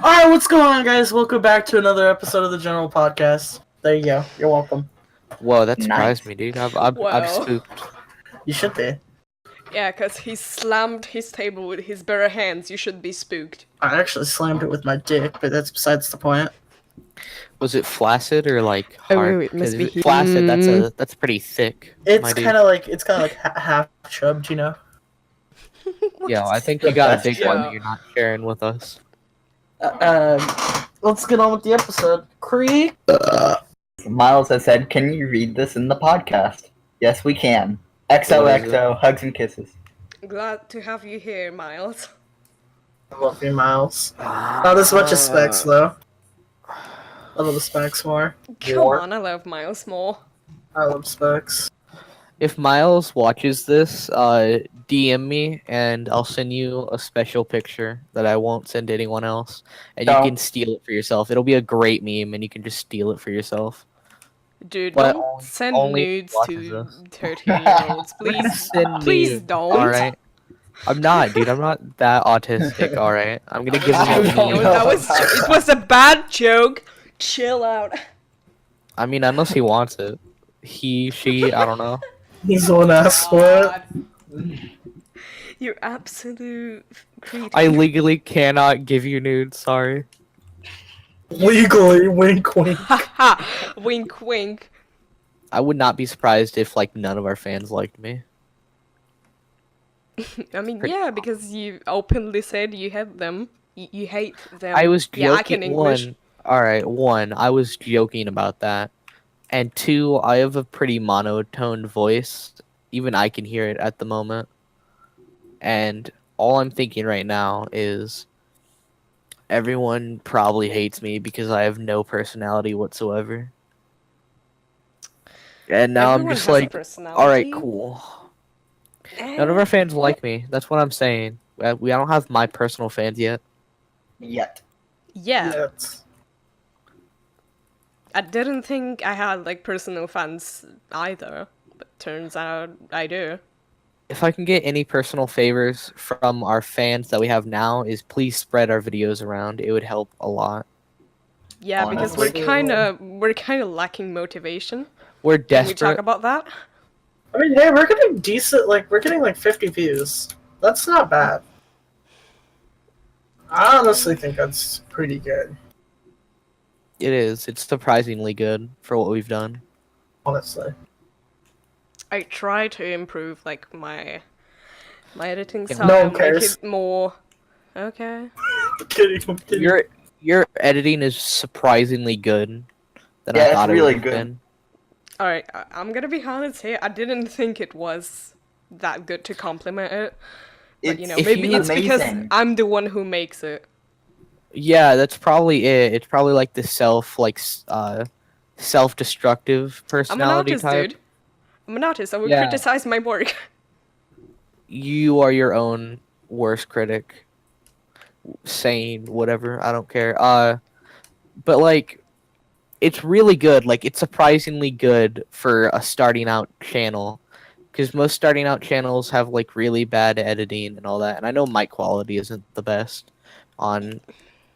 Alright, what's going on, guys? Welcome back to another episode of the General Podcast. There you go. You're welcome. Whoa, that surprised Nice. me, dude. I'm Wow. spooked. You should be. Yeah, because he slammed his table with his bare hands. You should be spooked. I actually slammed it with my dick, but that's besides the point. Was it flaccid or like Oh, hard? it must 'Cause be if it's flaccid. That's pretty thick. It's my dude. kind of like half chubbed, you know. Yeah, I think you got a big one Yeah. that you're not sharing with us. Let's get on with the episode. Creek. Miles has said, "Can you read this in the podcast?" Yes, we can. XOXO, hugs and kisses. Glad to have you here, Miles. I love you, Miles. Not as much as Specs, though. I love the Specs more. Come War. on, I love Miles more. I love Specs. If Miles watches this, DM me and I'll send you a special picture that I won't send to anyone else, and you No. can steal it for yourself. It'll be a great meme, and you can just steal it for yourself. Dude, But don't send only nudes watches to us. 13-year-olds, please. Send Please me- don't. All right. I'm not, dude. I'm not that autistic. All right. I'm gonna give him I a don't No, meme. know. it was a bad joke. Chill out. I mean, unless he wants it. He, she, I don't know. He's the one that asked for it. You absolute cretin. I legally cannot give you nudes. Sorry. Legally, wink, wink. Haha. Wink, wink. I would not be surprised if like none of our fans liked me. I mean, Pretty- yeah, because you openly said you hate them. You hate them. I was Yeah, I can joking. English. All right. One, I was joking about that, and two, I have a pretty monotoned voice. Even I can hear it at the moment, and all I'm thinking right now is everyone probably hates me because I have no personality whatsoever. And now Everyone I'm just has a like, all right, personality. cool. Eh, None of our fans like me. That's what I'm saying. I don't have my personal fans yet. Yet. Yeah, Yet. I didn't think I had like personal fans either, but turns out I do. If I can get any personal favors from our fans that we have now, is please spread our videos around. It would help a lot. Yeah, because we're Honestly. kind of lacking motivation. We're Can we desperate. talk about that? I mean, hey, we're getting decent. Like, we're getting like 50 views. That's not bad. I honestly think that's pretty good. It is. It's surprisingly good for what we've done. Honestly. I try to improve like my editing Yeah, style, no one make cares. it more. Okay. I'm kidding. I'm kidding. Your editing is surprisingly good than Yeah, I it's thought it really would have good. been. All right, I'm gonna be honest here. I didn't think it was that good to compliment it. But you know, If maybe you- it's because amazing. I'm the one who makes it. Yeah, that's probably it. It's probably like the self-destructive I'm an personality artist, type. dude. I'm an artist. I would Yeah. criticize my work. You are your own worst critic. Saying whatever, I don't care. But like, it's really good. Like, it's surprisingly good for a starting out channel, because most starting out channels have like really bad editing and all that. And I know mic quality isn't the best on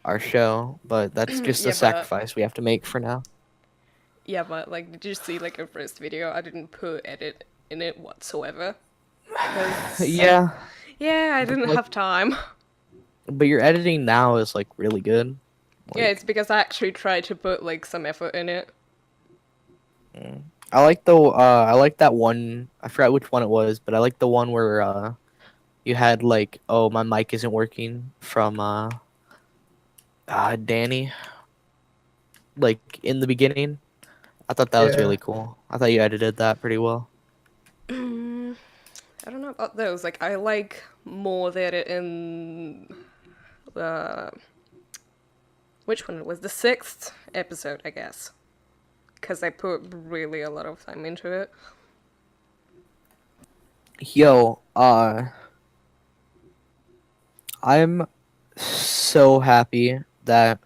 our show, but that's just Yeah, a but- sacrifice we have to make for now. Yeah, but like, did you see like a first video? I didn't put edit in it whatsoever. 'Cause- Yeah, Yeah, I didn't like- have time. but your editing now is like really good. Yeah, Like, it's because I actually tried to put like some effort in it. I like that one. I forgot which one it was, but I like the one where you had like, oh, my mic isn't working from Danny. Like in the beginning, I thought that was Yeah. really cool. I thought you edited that pretty well. I don't know about those. Like, I like more the edit in which one it was? The 6th episode, I guess. Because I put really a lot of time into it. Yo, I'm so happy that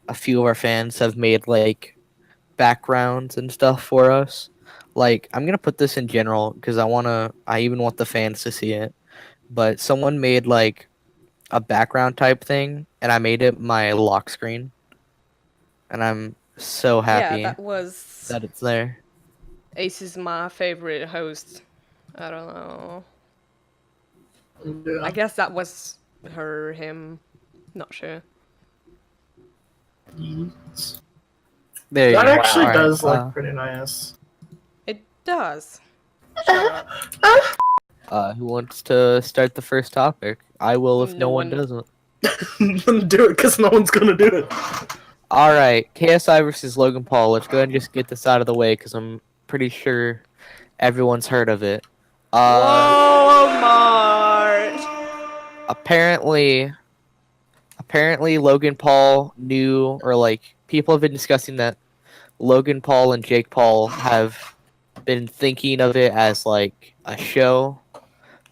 a few of our fans have made like backgrounds and stuff for us. Like, I'm gonna put this in general because I even want the fans to see it. But someone made like a background type thing, and I made it my lock screen, and I'm so happy Yeah, that was. that it's there. Ace is my favorite host. I don't know. Yeah. I guess that was her, him. Not sure. Yeets. There you That go. actually Alright, does look pretty nice. It does. Shut up. Who wants to start the first topic? I will if No no one one. doesn't. Do it, because no one's gonna do it. Alright, KSI versus Logan Paul. Let's go ahead and just get this out of the way because I'm pretty sure everyone's heard of it. Walmart. Apparently Logan Paul knew, or like people have been discussing that Logan Paul and Jake Paul have been thinking of it as like a show.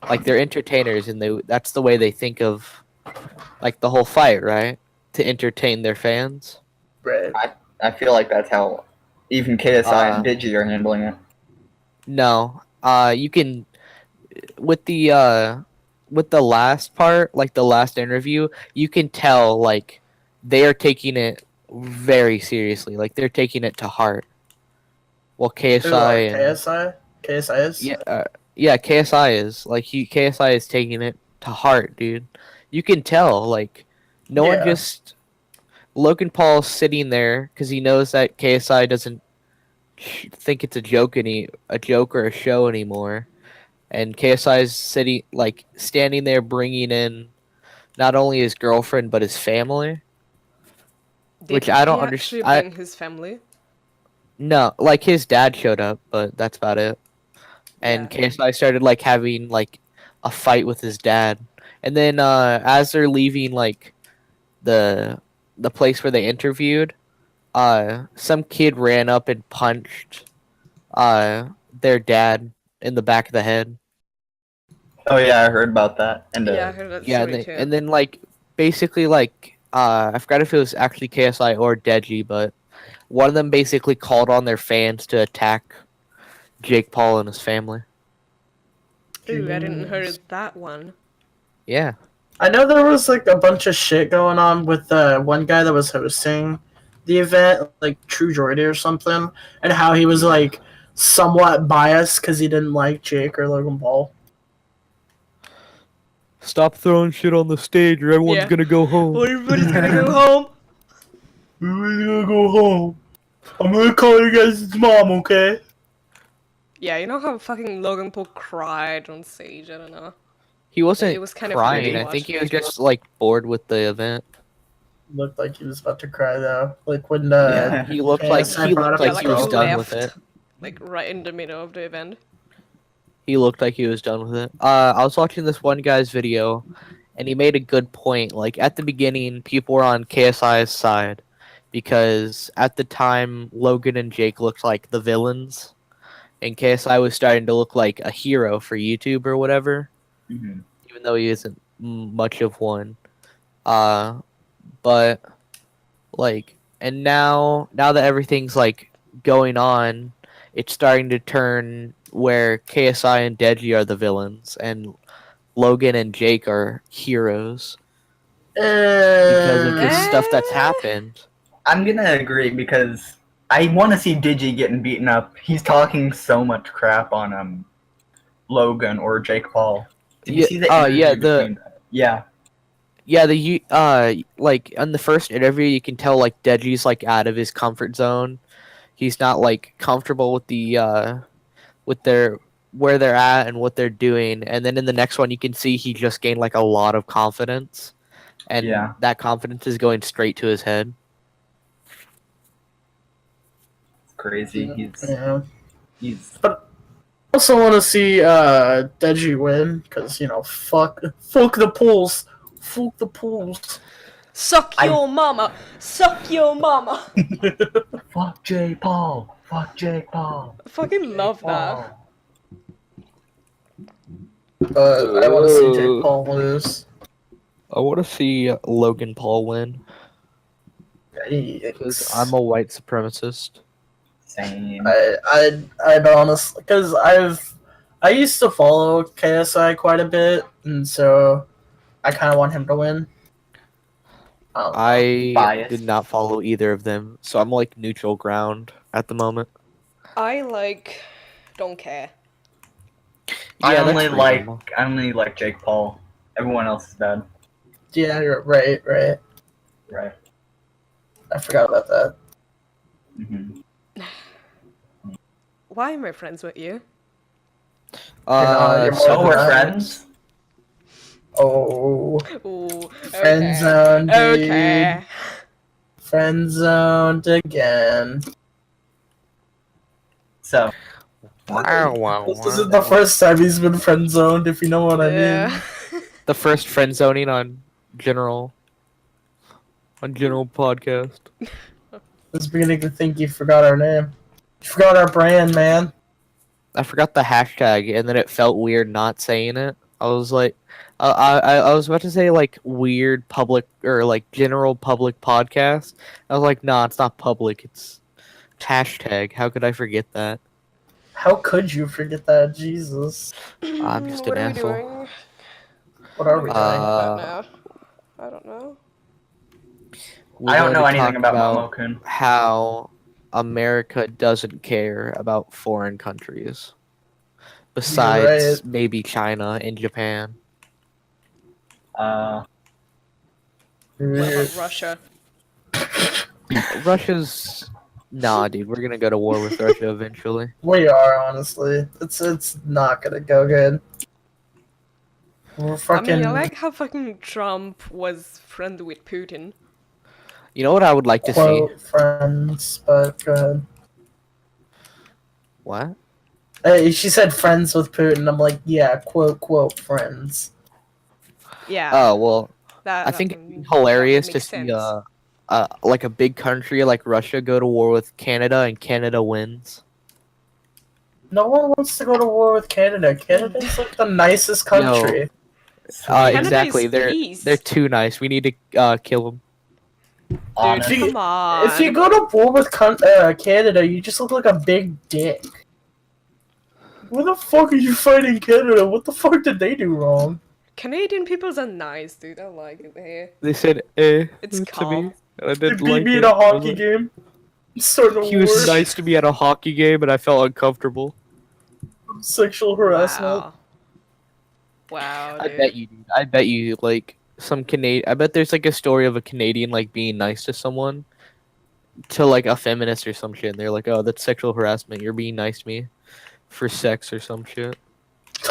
Like they're entertainers and that's the way they think of like the whole fight, right? To entertain their fans. Right. I feel like that's how even KSI and Digi are handling it. No. You can with the last part, like the last interview, you can tell like they are taking it very seriously. Like they're taking it to heart. Well, KSI and KSI? KSI is? yeah, KSI is like KSI is taking it to heart, dude. You can tell like no one Yeah. just Logan Paul's sitting there because he knows that KSI doesn't think it's a joke or a show anymore, and KSI is standing there bringing in not only his girlfriend but his family. Which I don't understand. understand. Bring his family. No, like his dad showed up, but that's about it. And Yeah. KSI started like having like a fight with his dad, and then as they're leaving like the place where they interviewed, some kid ran up and punched their dad in the back of the head. Oh yeah, I heard about that. And Yeah, I heard that Yeah, story too. and then like basically like I forgot if it was actually KSI or Deji, but one of them basically called on their fans to attack Jake Paul and his family. Ooh, I didn't hear that one. Yeah. I know there was like a bunch of shit going on with one guy that was hosting the event, like True Jordy or something, and how he was like somewhat biased because he didn't like Jake or Logan Paul. Stop throwing shit on the stage or everyone's Yeah. gonna go home. Well, everybody's gonna go home. We're gonna go home. I'm gonna call you guys' mom, okay? Yeah, you know how fucking Logan Paul cried on stage? I don't know. He wasn't It was kind of crying. funny to I think he watch. was just like bored with the event. Looked like he was about to cry though. Like when Yeah. He looked Yeah, like so I he brought looked up like his he was girlfriend. done with it. Like right in the middle of the event. He looked like he was done with it. I was watching this one guy's video, and he made a good point. Like at the beginning, people were on KSI's side because at the time Logan and Jake looked like the villains, and KSI was starting to look like a hero for YouTube or whatever, Mhm. even though he isn't much of one. But like, and now that everything's like going on, it's starting to turn where KSI and Deji are the villains and Logan and Jake are heroes because of this stuff that's happened. I'm gonna agree because I want to see Digi getting beaten up. He's talking so much crap on Logan or Jake Paul. Did you Yeah, see the yeah, interview between them? Yeah. Yeah, like in the first interview, you can tell like Deji's like out of his comfort zone. He's not like comfortable with where they're at and what they're doing. And then in the next one, you can see he just gained like a lot of confidence, and Yeah. that confidence is going straight to his head. It's crazy. Yeah. He's I also want to see Deji win because fuck the pools, fuck the pools. Suck your mama! Suck your mama! fuck Jake Paul. Fuck Jake Paul. I fucking love that. Paul. But I want to see Jake Paul lose. I want to see Logan Paul win because Yikes. I'm a white supremacist. Same. I'd honestly, because I used to follow KSI quite a bit, and so I kind of want him to win. I Biased. did not follow either of them, so I'm like neutral ground at the moment. I don't care. I Yeah, that's only reasonable. like Jake Paul. Everyone else is bad. Yeah, you're right. Right. I forgot about that. Hmm. Why am I friends with you? You're more So than we're that. friends. Oh, Ooh, friend okay. zone, dude. Okay. Friend zoned again. So This isn't the first time he's been friend zoned, if you know what I mean. Yeah. The first friend zoning on general podcast. I was beginning to think you forgot our name. You forgot our brand, man. I forgot the hashtag, and then it felt weird not saying it. I was like, I was about to say like weird public or like general public podcast. I was like, nah, it's not public. It's hashtag. How could I forget that? How could you forget that? Jesus. I'm just What an are we asshole. doing? What are we doing? About now? I don't know. I don't know We're going to anything talk about Momo-kun. how America doesn't care about foreign countries, besides right. maybe China and Japan. What about Russia? Russia's nah, dude. We're gonna go to war with Russia eventually. We are, honestly. It's not gonna go good. We're I fucking. mean, I like how fucking Trump was friendly with Putin. You know what I would like to see? quote friends, but go ahead. What? Hey, she said friends with Putin. I'm like, yeah, quote friends. Yeah. Oh well, that, I that think can- it'd be hilarious that to makes see sense. like a big country like Russia go to war with Canada and Canada wins. No one wants to go to war with Canada. Canada's like the nicest country. Canada Exactly. is They're peace. too nice. We need to kill them. Dude, Honest. come on. If you go to war with Canada, you just look like a big dick. Where the fuck are you fighting Canada? What the fuck did they do wrong? Canadian people are nice, dude. I like it here. They said eh It's to calm. me. And I They didn't beat like me it. in a I was hockey like- game. Starting a He war. was nice to me at a hockey game, and I felt uncomfortable. Sexual harassment. Wow. Wow, I dude. bet you, dude. I bet you, like some Canadian. I bet there's like a story of a Canadian like being nice to someone, to like a feminist or some shit. And they're like, "Oh, that's sexual harassment. You're being nice to me for sex or some shit."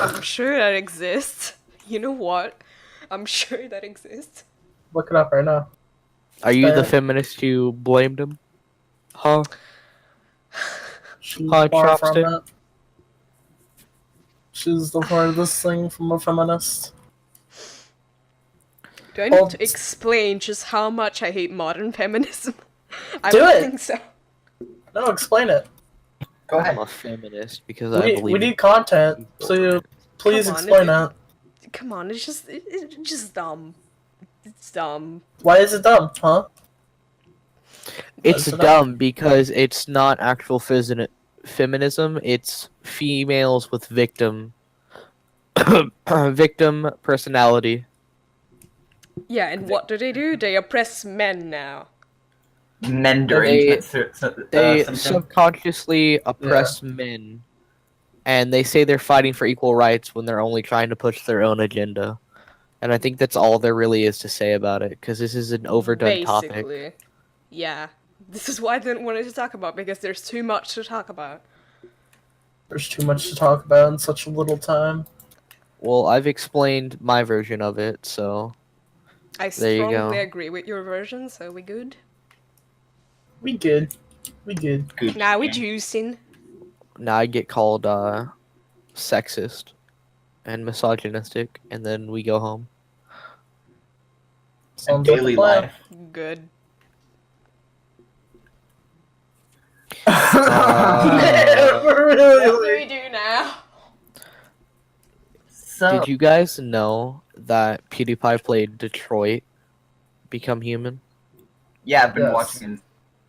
I'm sure that exists. You know what? I'm sure that exists. Look it up right now. Are you the Bad. feminist who blamed him? Huh? She's Hi, far from Chopstick. that. She's the furthest thing from a feminist. Do I need Well, to explain just how much I hate modern feminism? I Do don't it. think so. No, explain it. Go ahead. I'm a feminist because I believe. We need content, so you please Come on, explain it- it. Come on, it's just dumb. It's dumb. Why is it dumb, huh? It's Listen up. dumb because it's not actual feminism. It's females with victim victim personality. Yeah, and what do? They oppress men now. Men during They something. subconsciously oppress men, and they say they're fighting for equal rights when they're only trying to push their own agenda. And I think that's all there really is to say about it, because this is an overdone topic. Basically. Yeah. This is why I didn't want to talk about, because there's too much to talk about. There's too much to talk about in such a little time. Well, I've explained my version of it, so I There you strongly go. agree with your version, so we good? We good. We good. Good. Now we juicing. now I get called sexist and misogynistic, and then we go home. Sounds like a Daily plan. life. Good. We're What really do late. we do now? So Did you guys know that PewDiePie played Detroit Become Human? yeah, I've been Yes. watching his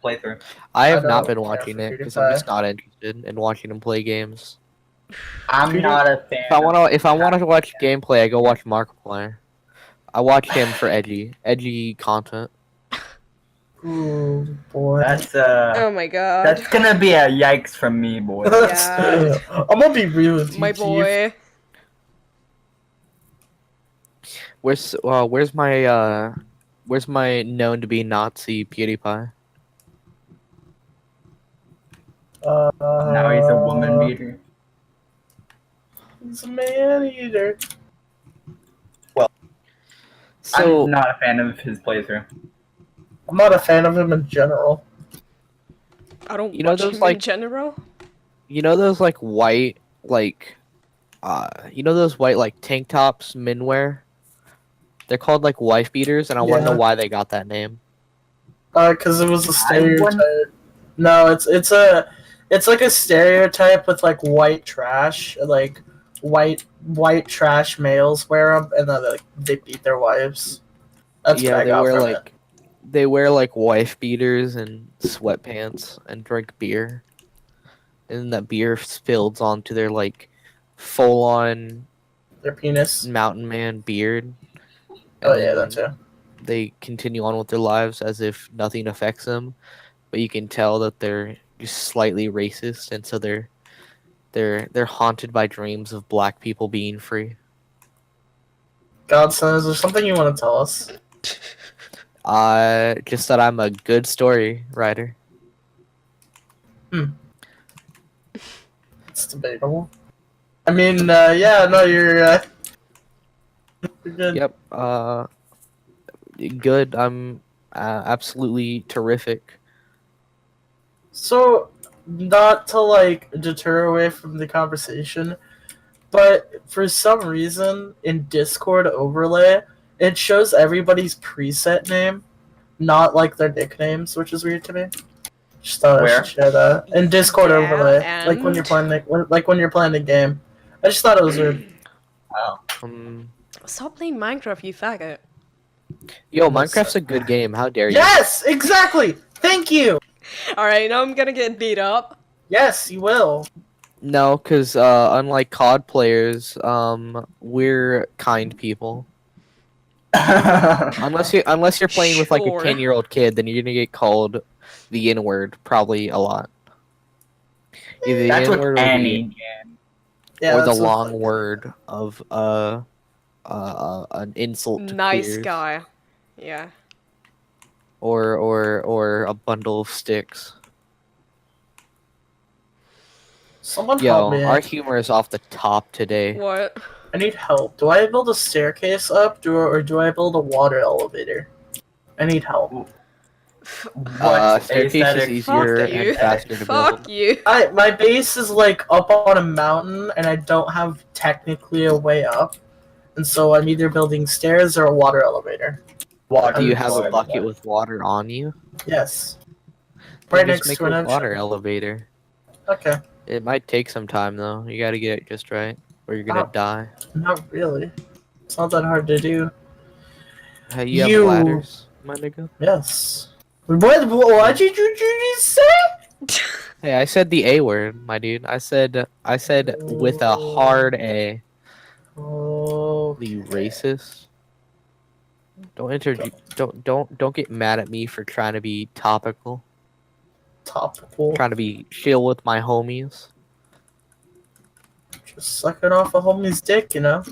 playthrough. I have I not don't been care watching for it because I'm just PewDiePie. not interested in watching him play games. I'm Peter- not a fan. If I want to watch gameplay, I go watch Markiplier. I watch him for edgy content. Ooh, boy. That's Oh my god. that's gonna be a yikes from me, boy. Yeah. I'm gonna be real with you, My Chief. boy. Where's my known to be Nazi PewDiePie? Now he's a woman beater. He's a man eater. So I'm not a fan of his playthrough. I'm not a fan of him in general. I don't You know watch those, him in like- general. you know those like white you know those white like tank tops men wear? They're called like wife beaters, and I want to know Yeah. why they got that name. Because it was a I wouldn't- stereotype. No, it's like a stereotype with like white trash, like white trash males wear them, and then like, they beat their wives. That's what I They got wear from like it. they wear like wife beaters and sweatpants and drink beer, and that beer spills onto their like full on Their penis. mountain man beard. Oh and yeah, then that too. They continue on with their lives as if nothing affects them, but you can tell that they're just slightly racist, and so they're haunted by dreams of black people being free. Godson, is there something you want to tell us? Just that I'm a good story writer. It's debatable. I mean, yeah, no, you're good. Yep. Good. I'm absolutely terrific. So, not to like deter away from the conversation, but for some reason in Discord overlay, it shows everybody's preset name, not like their nicknames, which is weird to me. Just thought I Where? should share that in Discord Yeah, overlay, like when and? you're playing like when you're playing the game. I just thought it was weird. Oh. Stop playing Minecraft, you faggot. Yo, Minecraft's a good game. How dare you? Yes, exactly. Thank you. Alright, now I'm gonna get beat up. Yes, you will. No, because unlike COD players, we're kind people. Unless you're playing with like a Sure. 10-year-old kid, then you're gonna get called the N-word probably a lot. Either the That's N-word with or any the, game. Yeah, or the that's what- long word of an insult to Nice queers. guy. Yeah. Or a bundle of sticks. Someone Yo, help me. our humor is off the top today. What? I need help. Do I build a staircase up, or do I build a water elevator? I need help. What's Staircase is aesthetic? easier Fuck and you. faster to Fuck build. you. My base is like up on a mountain, and I don't have technically a way up, and so I'm either building stairs or a water elevator. Water Do you have a toilet. bucket with water on you? Yes. Then Right just next make to an a entrance. water elevator. Okay. It might take some time though. You gotta get it just right, or you're gonna Oh. die. Not really. It's not that hard to do. Hey, you have You- ladders, my nigga? Yes. What did you just say? Hey, I said the A word, my dude. I said with a hard A. Oh. You racist. Don't get mad at me for trying to be topical. Topical. Trying to be chill with my homies. Just sucking off a homie's dick, you know?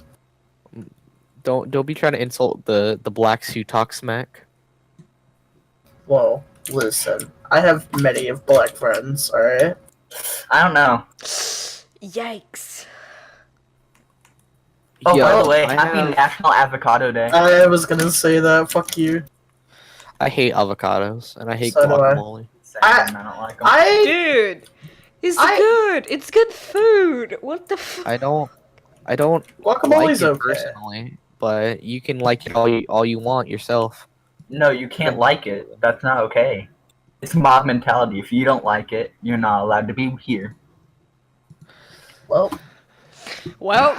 Don't be trying to insult the black suit talk smack. Whoa. Listen. I have many of black friends, alright? I don't know. Yikes. Oh, Yo, by the way, I happy have- National Avocado Day. I was gonna say that. Fuck you. I hate avocados and I hate So do I. guacamole. Same, I don't like 'em. I Dude! It's I- good! It's good food! What the f- I don't like guacamole's it okay. personally, but you can like it all you want yourself. No, you can't like it. That's not okay. It's mob mentality. If you don't like it, you're not allowed to be here. Well, Well,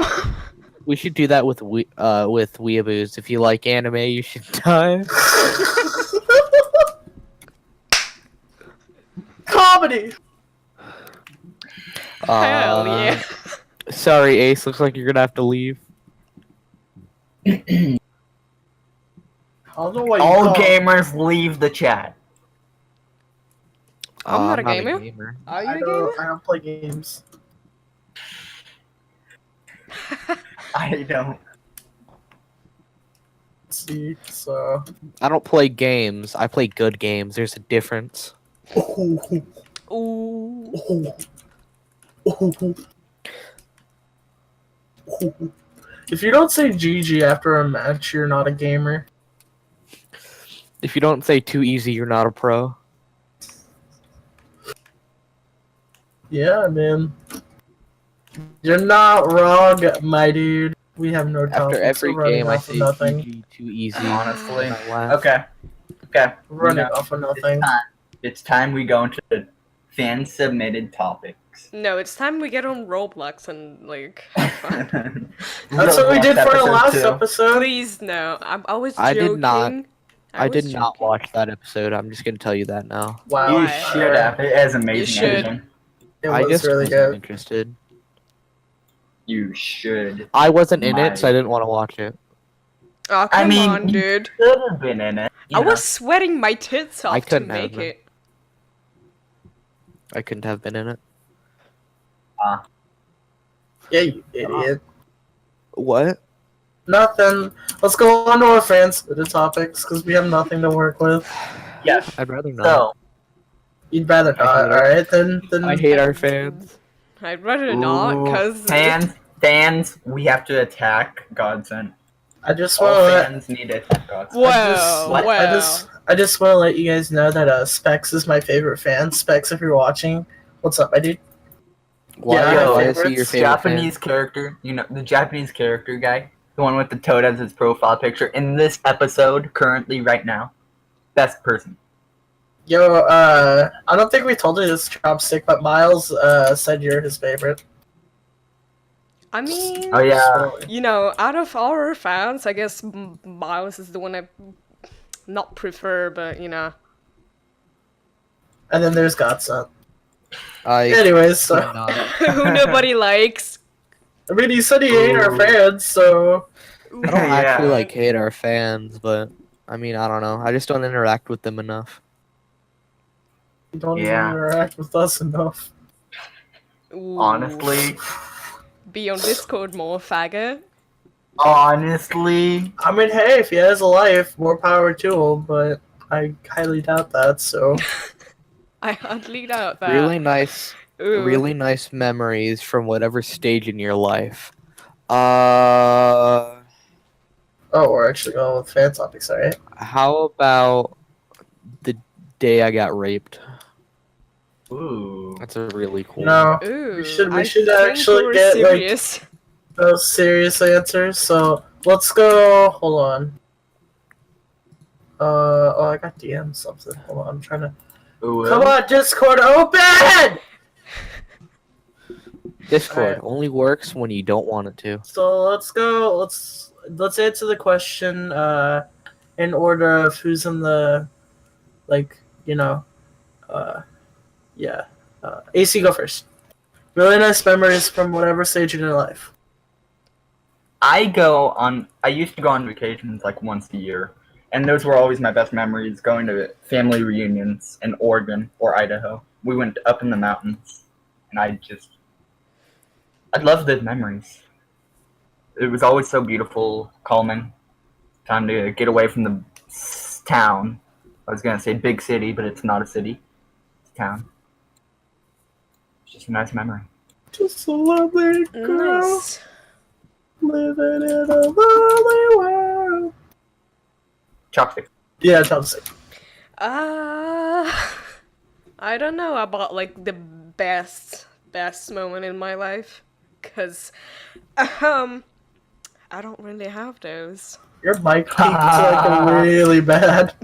We should do that with weeaboos. If you like anime, you should die. comedy. hell yeah. Sorry, Ace. Looks like you're gonna have to leave. I don't know what you All call- gamers leave the chat. I'm not a not gamer. Are you I a gamer? don't play games. I don't. Let's see, so. I don't play games. I play good games. There's a difference. Ooh. If you don't say GG after a match, you're not a gamer. If you don't say too easy, you're not a pro. Yeah, man. You're not wrong, my dude. We have no After topics. every We're running game, I off of say nothing. GG too easy. Honestly. and I laugh. Okay. Okay. Running You know, off of nothing. it's time we go into the fan submitted topics. No, it's time we get on Roblox and like. That's what we did for the last episode. Please no. I was I joking. did not. I was did not joking. watch that episode. I'm just gonna tell you that now. Wow. You Why? should have. It has amazing should. editing. It I was just really wasn't good. interested. You should. I wasn't in it, so I My- didn't want to watch it. Oh come mean, on, dude. Should have been in it. I was sweating my tits off I to couldn't have make been. it. I couldn't have been in it. Yeah, you idiot. What? Nothing. Let's go on to our fans the topics because we have nothing to work with. Yes. I'd rather not. So, You'd rather I hate not, it. alright? Then I hate our fans. I'd rather not, ooh, cause fans, we have to attack Godsend. I just All want to let fans need to attack Godsend. Well, what? well. I just want to let you guys know that Specs is my favorite fan. Specs, if you're watching, what's up, my dude? Why, Yeah, why my is he your favorites, favorite Japanese character, you know, the Japanese character guy, the one with the toad as his profile picture in this episode, currently, right now. Best person. Yo, I don't think we told you this, Chopstick, but Miles said you're his favorite. I mean, Oh, yeah. So, you know, out of our fans, I guess Miles is the one I not prefer, but you know. and then there's Godson. I Anyways, so, could not. Who nobody likes. I mean, he said he ain't our Ooh. fans, so I don't actually Yeah. like hate our fans, but I mean, I don't know. I just don't interact with them enough. you don't Yeah. even interact with us enough. Ooh. Honestly, Be on Discord more, faggot. honestly, I mean, hey, if he has a life, more power to him, but I highly doubt that, so. I hardly doubt that. Really nice, Ooh. really nice memories from whatever stage in your life. Uh, Oh, we're actually going with fan topics, alright? how about the day I got raped? ooh. That's a really cool. No, Ooh, should- we I should think actually we're get, like, serious. those serious answers, so let's go. Hold on. Oh, I got DM something. Hold on, I'm trying to. Ooh. Come on, Discord, open! Discord Alright. only works when you don't want it to. So let's go. Let's answer the question in order of who's in the, like, you know, yeah. AC, go first. Really nice memories from whatever stage in your life. I used to go on vacations like once a year, and those were always my best memories, going to family reunions in Oregon or Idaho. We went up in the mountains, and I love those memories. It was always so beautiful, calming. Time to get away from the town. I was gonna say big city, but it's not a city. It's a town. It's just a nice memory. Just a lovely girl Nice. living in a lovely world. Chopstick. Yeah, Chopstick. I don't know about like the best moment in my life, cause I don't really have those. Your mic peaked like really bad.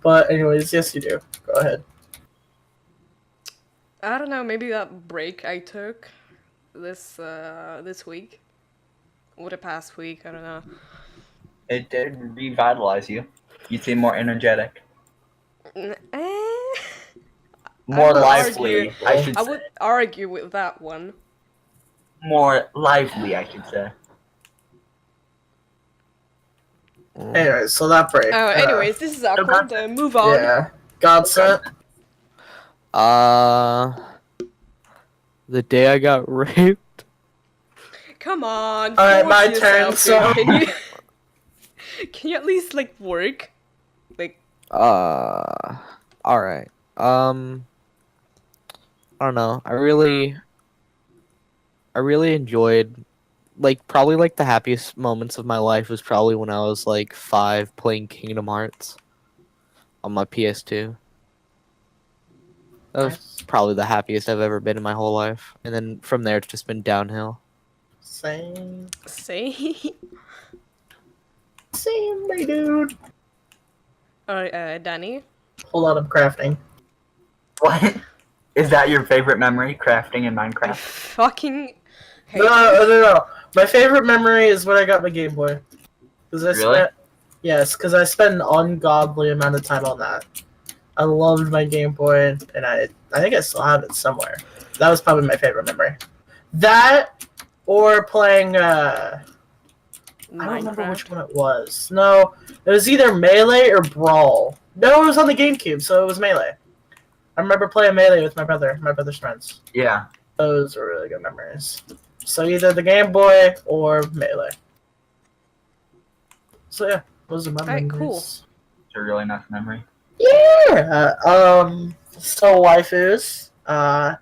But anyways, yes you do. Go ahead. I don't know, maybe that break I took this week or the past week. I don't know. It did revitalize you. You seem more energetic. More would lively, argue- I should I say. would argue with that one. More lively, I should say. Anyways, so that break. Oh, anyways, this is awkward. Move on. Yeah. God sent. The day I got raped. Come on. Alright, force my yourself, turn, dude. so- Can you at least like work? Like All right. I don't know. I really enjoyed, like, probably like the happiest moments of my life was probably when I was like 5 playing Kingdom Hearts on my PS2. That was Nice. probably the happiest I've ever been in my whole life. And then from there, it's just been downhill. Same. say. Same, my dude. Alright, Danny. Hold on, I'm crafting. What? Is that your favorite memory? Crafting in I Minecraft? fucking hate No. My favorite memory is when I got my Game Boy. Because Really? because I spent an ungodly amount of time on that. I loved my Game Boy, and I think I still have it somewhere. That was probably my favorite memory. That, or playing, I don't remember which one it was. No, it was either Melee or Brawl. No, it was on the GameCube, so it was Melee. I remember playing Melee with my brother's friends. Yeah. Those were really good memories. So either the Game Boy or Melee. So yeah, those are my Alright, memories. cool. It's a really nice memory. Yeah. So waifus. Emoji.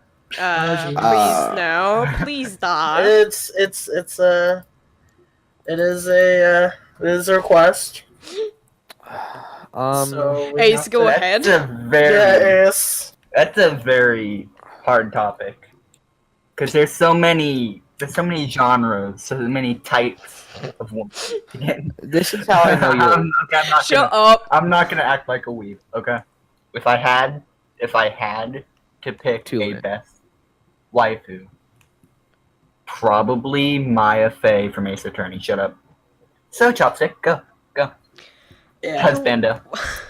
Please no. Please die. It is a request. So we Ace, have go to- ahead. That's a very, Yes. that's a very hard topic. Because there's so many genres, so many types of women. This is how I know you're. I'm not Shut gonna, up. I'm not gonna act like a weeb, okay? If I had to pick Too a late. best waifu, probably Maya Fey from Ace Attorney. Shut up. So Chopstick, go. Yeah. Husbando.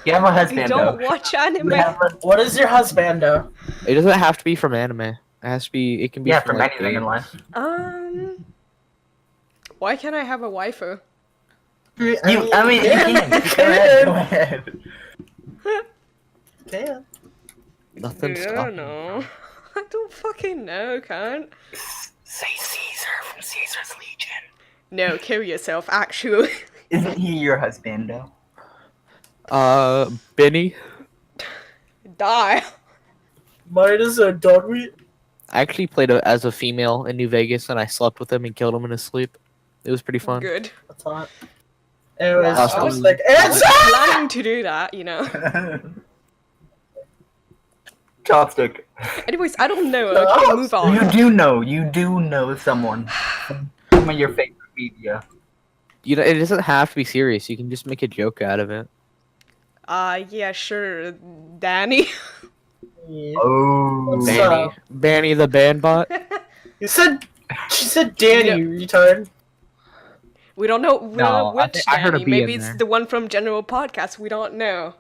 You have a I husbando. don't watch anime. You have a- What is your husbando? It doesn't have to be from anime. It has to be. It can be yeah, from from like, anything in games. life. Why can't I have a waifu? You can. Go ahead. Can. Nothing I stopping. don't know. I don't fucking know, cunt. Say Caesar from Caesar's Legion. No, kill yourself, actually. Isn't he your husbando? Benny. Die. Mine is a dog meat. I actually played as a female in New Vegas, and I slept with him and killed him in his sleep. It was pretty fun. Good. That's hot. Anyways, Wow. I was like, I was it's planning to do that, you know. Chopstick. Anyways, I don't know. Okay, move on. You do know someone from some of your favorite media. You know, it doesn't have to be serious. You can just make a joke out of it. Yeah, sure. Danny. Oh. What's Banny, up? Banny the bandbot. She said Danny, Yeah. you retard. We don't know, we don't know No, I which I heard a Danny. B Maybe in it's there. the one from General Podcast. We don't know.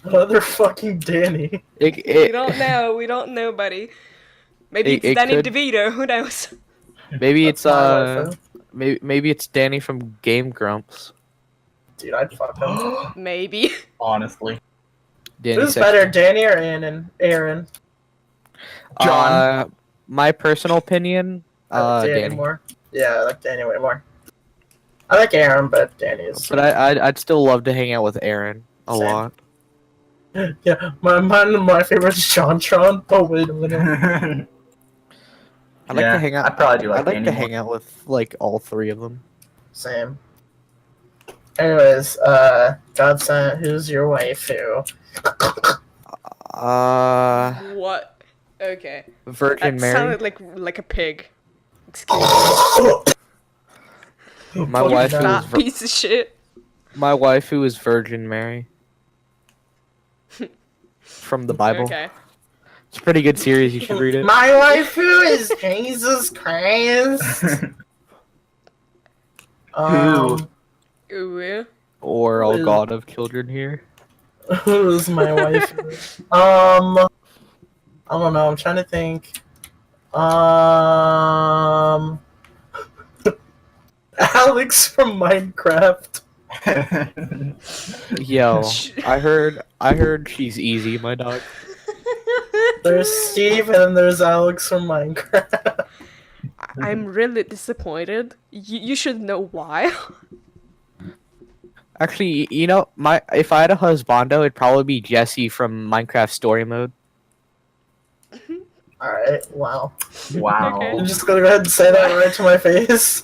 Another fucking Danny. We don't know. We don't know, buddy. Maybe It- it's it Danny could- DeVito. Who knows? Maybe it's That's my waifu. maybe it's Danny from Game Grumps. Dude, I'd fuck him. Maybe. Honestly. Danny Who's Sex- better, Danny or Aaron? John. My personal opinion, I like Danny Danny. more. Yeah, I like Danny way more. I like Aaron, but Danny is. But I'd still love to hang out with Aaron a Same. lot. Yeah, my favorite is JonTron. Oh wait a minute. I'd like to hang out. I probably do like I'd like Danny to more. hang out with like all 3 of them. Same. Anyways, Godsent, who's your waifu? What? Okay. Virgin That Mary. sounded like a pig. Excuse me. My Fuck wife that. who That piece of shit. My wife who is Virgin Mary. From the Bible. Okay. It's a pretty good series. You should read it. My waifu is Jesus Christ. Ooh. Or all Who is- God of children here. Who's my waifu? I don't know. I'm trying to think. Alex from Minecraft. Yo, I heard she's easy, my dog. There's Steve, and then there's Alex from Minecraft. I'm really disappointed. You should know why. Actually, you know, if I had a husbando, it'd probably be Jesse from Minecraft Story Mode. Alright, wow. Wow. Okay. I'm just gonna go ahead and say that right to my face.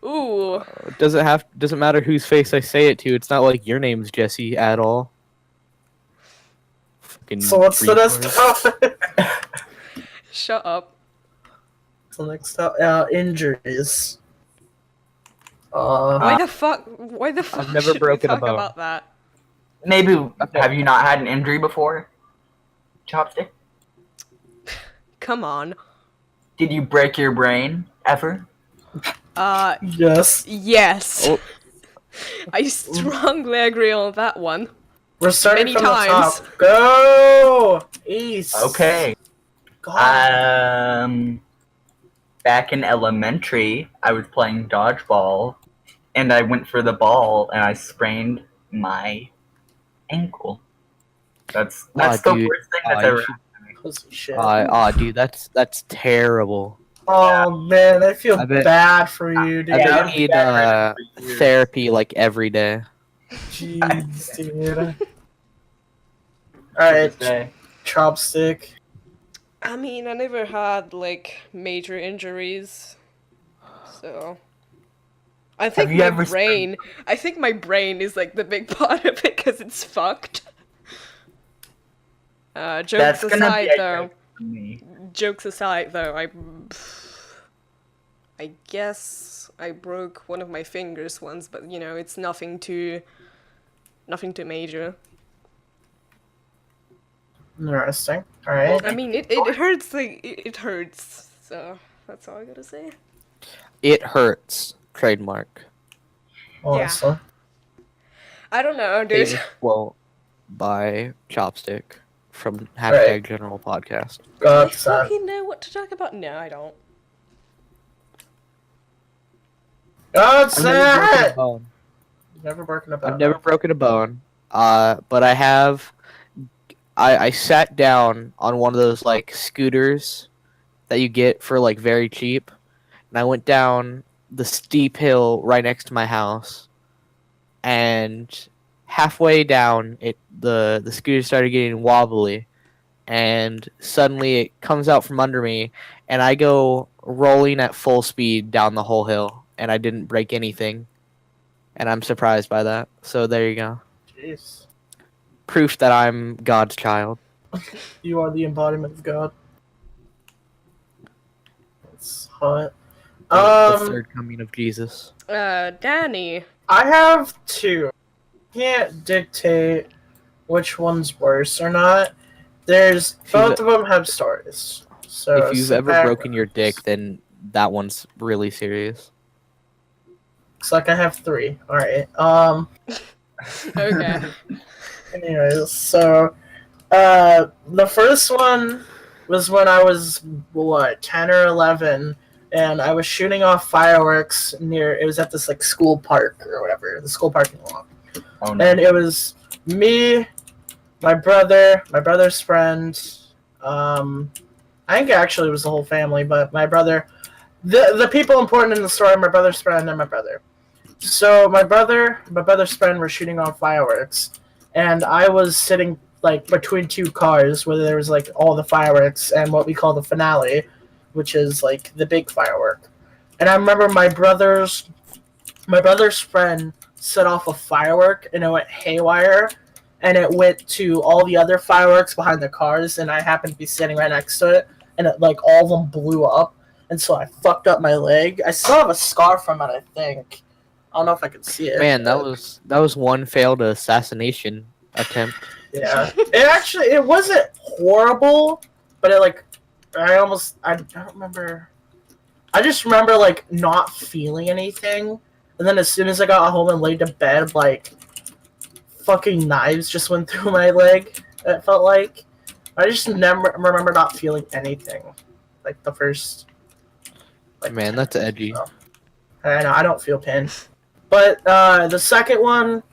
Ooh. It doesn't matter whose face I say it to. It's not like your name's Jesse at all. Fucking So what's the next retard. topic? Shut up. So next up, injuries. Why the fuck? Why the fuck never should broken we a talk bone. about that? Maybe have you not had an injury before? Chopstick? Come on. Did you break your brain ever? Yes. Yes. Oh. I strongly agree on that one. We're starting Many from times. the top. Go! East. Okay. God. Back in elementary, I was playing dodgeball, and I went for the ball, and I sprained my ankle. That's Aw, the dude. worst thing that's You ever should- Pussy shit. dude, that's terrible. Oh man, I feel I bet- bad for you, dude. I Yeah, bet you need bad for years. therapy like every day. Jeez, dude. Alright, Say. chopstick. I mean, I never had like major injuries, so I think you my ever brain. I think my brain is like the big part of it because it's fucked. Jokes That's gonna aside, be a though. joke for me. Jokes aside, though, I guess I broke one of my fingers once, but you know, it's nothing too major. Interesting. Alright. I mean, it hurts, like, it hurts, so that's all I gotta say. It hurts. Trademark. Awesome. I don't know, dude. Famous quote by Chopstick from Right. General Podcast. Do I God, son. fucking know what to talk about? No, I don't. God, I've never broken a son! bone. Never broken a bone. I've never broken a bone. But I have. I sat down on one of those like scooters that you get for like very cheap, and I went down the steep hill right next to my house, and halfway down the scooter started getting wobbly, and suddenly it comes out from under me, and I go rolling at full speed down the whole hill, and I didn't break anything, and I'm surprised by that. So there you go. Jeez. Proof that I'm God's child. You are the embodiment of God. It's hot. The third coming of Jesus. Danny. I have two. Can't dictate which one's worse or not. There's both of them have stories. So If you've sit ever back, broken your dick, then that one's really serious. looks like I have three. All right. Okay. Anyways, so the first one was when I was 10 or 11, and I was shooting off fireworks near. It was at this like school park or whatever, the school parking lot. Oh no. And it was me, my brother's friend. I think actually it was the whole family, but my brother, the people important in the story, my brother's friend and my brother. So my brother's friend were shooting off fireworks, and I was sitting like between two cars where there was like all the fireworks and what we call the finale, which is like the big firework. And I remember my brother's friend set off a firework and it went haywire, and it went to all the other fireworks behind the cars, and I happened to be sitting right next to it, and it, like all of them blew up, and so I fucked up my leg. I still have a scar from it, I think. I don't know if I can see it. Man, that but- was one failed assassination attempt. yeah. It wasn't horrible, but it like I don't remember. I just remember like not feeling anything, and then as soon as I got home and laid to bed, like fucking knives just went through my leg. It felt like I just never remember not feeling anything, like the first. Like, Man, that's edgy. I know I don't feel pain, but the second one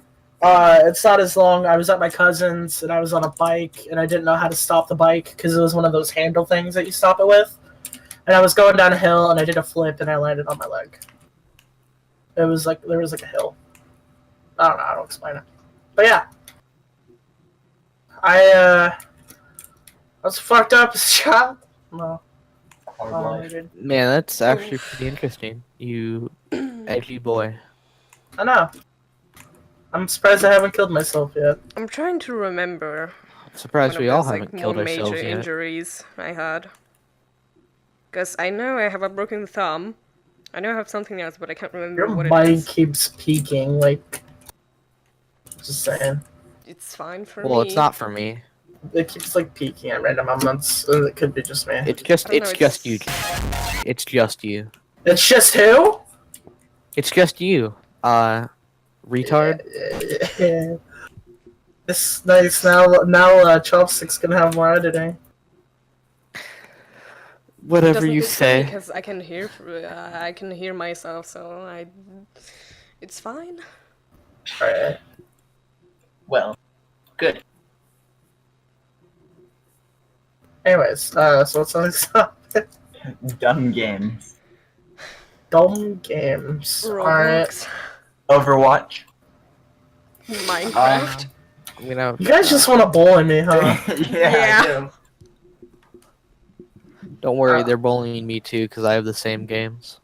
It's not as long. I was at my cousin's and I was on a bike and I didn't know how to stop the bike because it was one of those handle things that you stop it with. And I was going down a hill and I did a flip and I landed on my leg. It was like there was like a hill. I don't know how to explain it, but yeah, I was fucked up as a child. No, Hard I life. did. Man, that's actually pretty interesting. You edgy boy. I know. I'm surprised I haven't killed myself yet. I'm trying to remember I'm surprised one we of all those, haven't like, killed more ourselves major yet. injuries I had. Because I know I have a broken thumb. I know I have something else, but I can't remember Your what it mic is. keeps peaking. Like, just saying, It's fine for Well, me. it's not for me. it keeps like peaking at random moments. It could be just me. It's just I don't know, it's just you. It's just you. It's just who? It's just you. Retard. Yeah. It's nice now. Chopstick's gonna have more editing. Whatever Doesn't you good for me say. because I can hear myself, so it's fine. Alright. Well, good. Anyways, so what's the next topic? Dumb games. Dumb games. Alright. Roblox, Overwatch. Minecraft. You know. You guys just want to bully me, huh? Yeah. I do. Don't worry, they're bullying me too because I have the same games.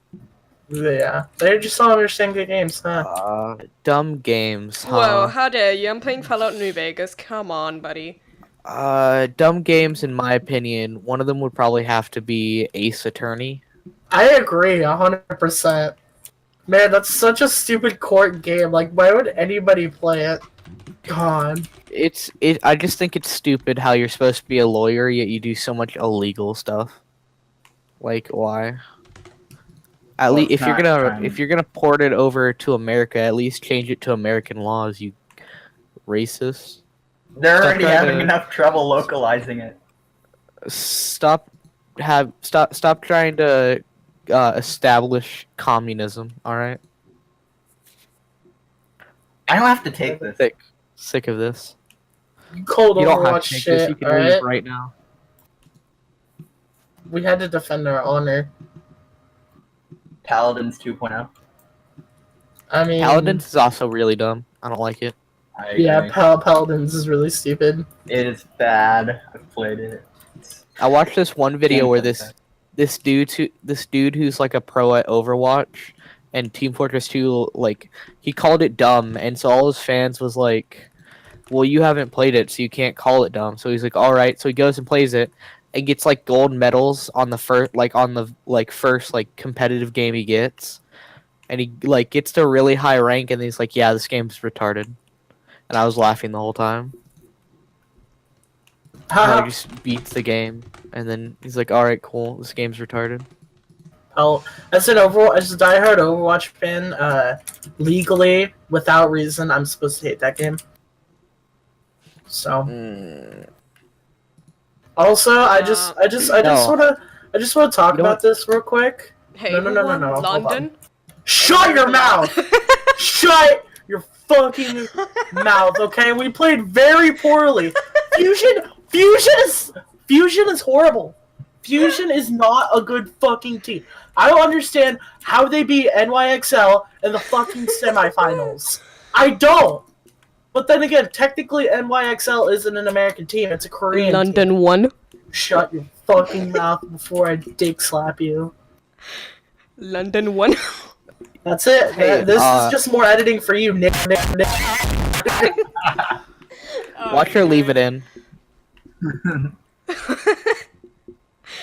Yeah. They're just all your same good games, huh? Dumb games, huh? Whoa, how dare you? I'm playing Fallout New Vegas. Come on, buddy. Dumb games, in my opinion, one of them would probably have to be Ace Attorney. I agree, 100%. Man, that's such a stupid court game. Like, why would anybody play it? God. I just think it's stupid how you're supposed to be a lawyer yet you do so much illegal stuff. Like, why? At Well, least it's not crime. if you're gonna port it over to America, at least change it to American laws. You racist. They're Stop already trying having to- enough trouble localizing it. Stop trying to establish communism. All right. I don't have to take this. Sick of this. You cold You don't have Overwatch to take this. You shit, can leave alright? right now. We had to defend our honor. Paladins 2.0. I mean... Paladins is also really dumb. I don't like it. I agree. Yeah, Paladins is really stupid. It is bad. I've played it. I watched this one video where Gameplay. this dude who's like a pro at Overwatch and Team Fortress 2, like, he called it dumb, and so all his fans was like, well, you haven't played it, so you can't call it dumb. So he's like, all right. So he goes and plays it and gets like gold medals on the first competitive game he gets, and he like gets to a really high rank, and he's like, yeah, this game's retarded, and I was laughing the whole time. How he just beats the game, and then he's like, all right, cool, this game's retarded. As a diehard Overwatch fan, legally, without reason, I'm supposed to hate that game. So. Also, I just want to talk You know about this real quick. Hey, No, who won? hold on. London? Shut your mouth! Shut your fucking mouth, okay? We played very poorly. Fusion is horrible. Fusion is not a good fucking team. I don't understand how they beat NYXL in the fucking semifinals. I don't. But then again, technically NYXL isn't an American team, it's a Korean team. London won. Shut your fucking mouth before I dick slap you. London won. That's it. Hey, This is just more editing for you, Nick. Watch her leave it in.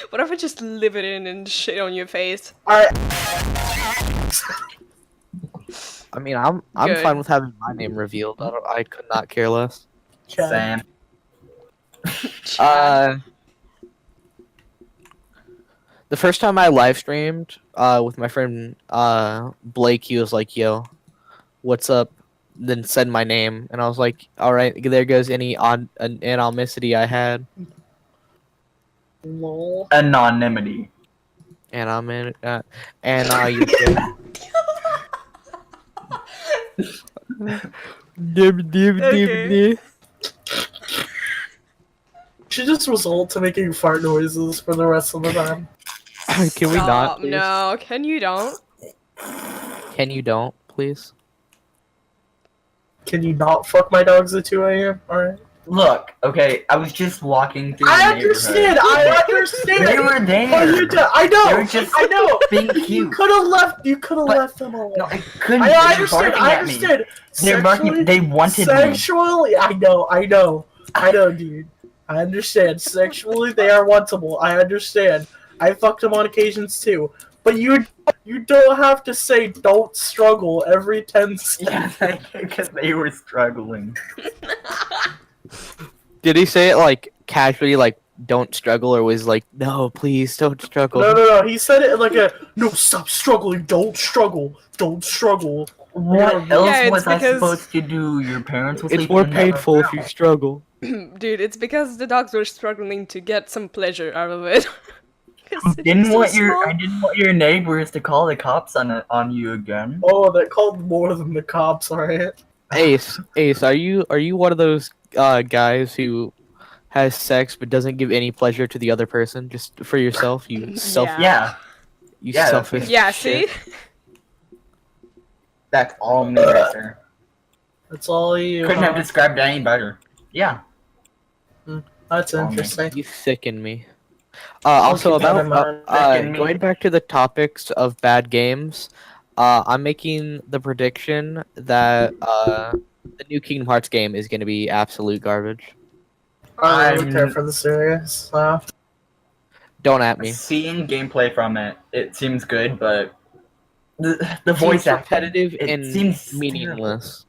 What if I just live it in and shit on your face? Alright. I mean, I'm Good. fine with having my name revealed. I could not care less. Same. Chad. The first time I live streamed with my friend Blake, he was like, "Yo, what's up?" Then said my name, and I was like, "All right, there goes any anonymity I had." Lol. Anonymity. And I'm in, you're good. Okay. She just resort to making fart noises for the rest of the time. Can we not, Stop. please? No, can you don't? Can you don't, please? Can you not fuck my dogs at 2 a.m.? Alright. Look, okay, I was just walking through the I neighborhood. understand! I understand! They were there. Oh, you did. I know! They were just I know! being You cute. could have left. You could have But- left them alone. No, I couldn't. I They were understand. barking I at me. understand. They're barking. They wanted me. Sexually, I know, dude. I understand. Sexually, they are wantable. I understand. I fucked them on occasions too. But you don't have to say "don't struggle" every 10 seconds. Yeah, because they were struggling. Did he say it like casually, like "don't struggle," or was like, "No, please don't struggle"? No. He said it like a no. Stop struggling. Don't struggle. Don't struggle. What else Yeah, it's was I because- supposed to do? Your parents will It's sleep more in that painful if you room. struggle. Dude, it's because the dogs were struggling to get some pleasure out of it. 'Cause it's Didn't so want small. I didn't want your neighbors to call the cops on you again. Oh, that called more than the cops. Alright. Ace, are you one of those guys who has sex but doesn't give any pleasure to the other person, just for yourself? You Yeah, you Yeah, that's selfish. me. Yeah, shit. see? that's all me right there. That's all you. Couldn't have described it any better. Yeah. That's all me. interesting. You sicken me. Also keep that in about mind. Sicken me. going back to the topics of bad games, I'm making the prediction that the new Kingdom Hearts game is going to be absolute garbage. I don't really care I'm- for the series. So. Don't at me. Seeing gameplay from it, it seems good, but the Seems voice acting, repetitive it and seems meaningless.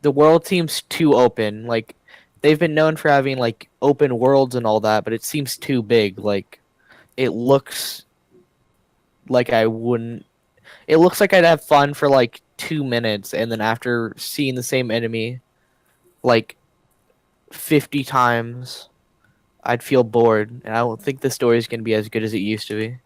The world seems too open. Like they've been known for having like open worlds and all that, but it seems too big. Like it looks like I wouldn't. It looks like I'd have fun for like 2 minutes, and then after seeing the same enemy like 50 times, I'd feel bored, and I don't think the story is gonna be as good as it used to be.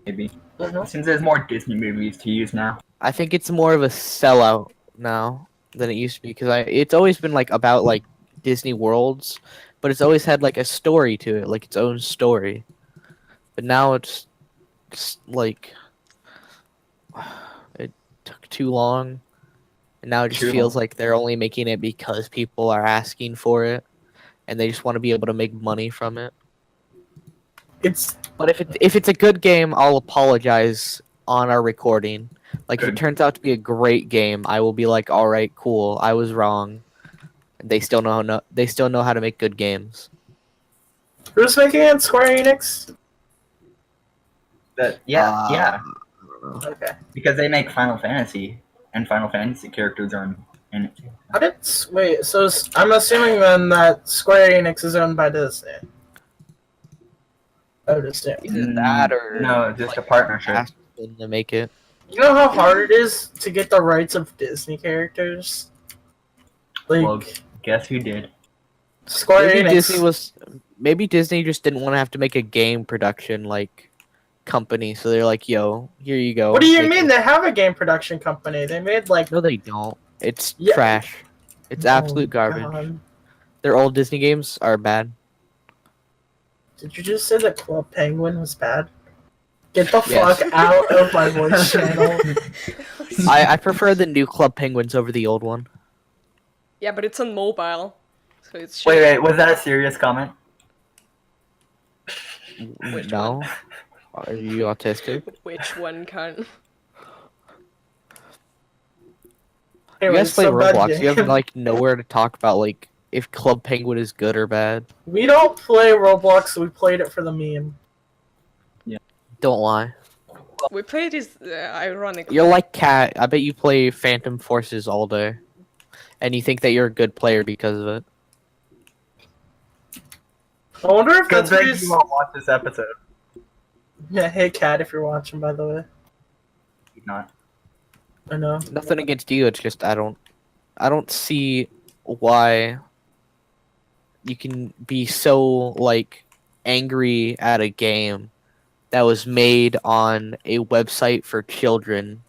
maybe. Mhm. Since there's more Disney movies to use now. I think it's more of a sellout now than it used to be because it's always been like about like Disney worlds, but it's always had like a story to it, like its own story. But now it's just like it took too long, and now it just Too feels long. like they're only making it because people are asking for it, and they just want to be able to make money from it. It's But if it's a good game, I'll apologize on our recording. Like if it Good. turns out to be a great game, I will be like, all right, cool, I was wrong. They still know how to make good games. who's making it? Square Enix. Yeah, Okay. because they make Final Fantasy, and Final Fantasy characters are in it too. How did wait? So I'm assuming then that Square Enix is owned by Disney. I would assume. Either that or No, just like, a partnership. ask them to make it. You know how hard it is to get the rights of Disney characters? Like Well, guess who did? Square Enix. Maybe Disney just didn't want to have to make a game production like company, so they're like, "Yo, here you go." What do you make mean? it." They have a game production company. They made like No, they don't. It's Yeah. trash. It's absolute Oh, garbage. God. Their old Disney games are bad. Did you just say that Club Penguin was bad? Get the Yes. fuck out of my voice channel. I prefer the new Club Penguins over the old one. Yeah, but it's on mobile. So it's Wait, was that a serious comment? Which No, are you autistic? Which one can? You Anyway, guys play so bad Roblox. You have game. like nowhere to talk about like if Club Penguin is good or bad. We don't play Roblox. We played it for the meme. Don't lie. We played this ironically. You're like Cat. I bet you play Phantom Forces all day, and you think that you're a good player because of it. I wonder if Good that's thing because... you won't watch this episode. Yeah, hey Cat, if you're watching, by the way. Not. I know. Nothing against you. It's just I don't see why you can be so like angry at a game that was made on a website for children